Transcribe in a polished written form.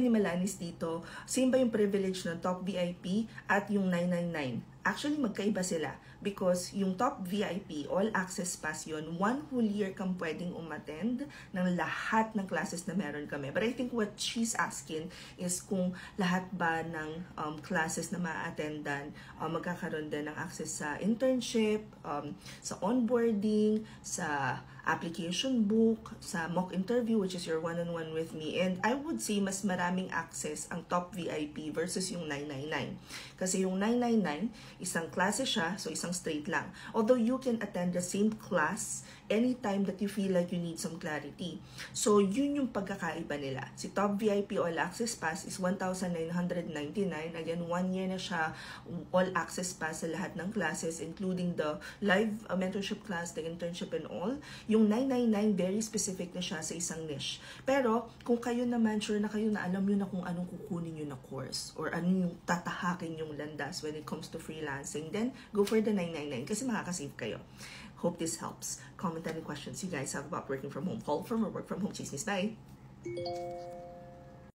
ni Malanis dito, same ba yung privilege ng top VIP at yung 999? Actually, magkaiba sila because yung top VIP, all access pass yun, 1 whole year kang pwedeng umattend ng lahat ng classes na meron kami. But I think what she's asking is kung lahat ba ng classes na ma-attendan, magkakaroon din ng access sa internship, sa onboarding, sa application book, sa mock interview, which is your one-on-one with me. And I would say mas maraming access ang top VIP versus yung 999. Kasi yung 999, isang klase siya, so isang straight lang. Although you can attend the same class anytime that you feel like you need some clarity. So yun yung pagkakaiba nila. Si top VIP All Access Pass is 1,999. Again, 1 year na siya All Access Pass sa lahat ng classes, including the live mentorship class, the internship and all. Yung 999, very specific na siya sa isang niche. Pero kung kayo naman, sure na kayo na alam nyo na kung anong kukunin nyo na course or ano yung tatahakin yung landas when it comes to freelancing, then go for the 999 kasi makakasave kayo. Hope this helps. Comment any questions you guys have about working from home, call from or work from home. Chismis, bye!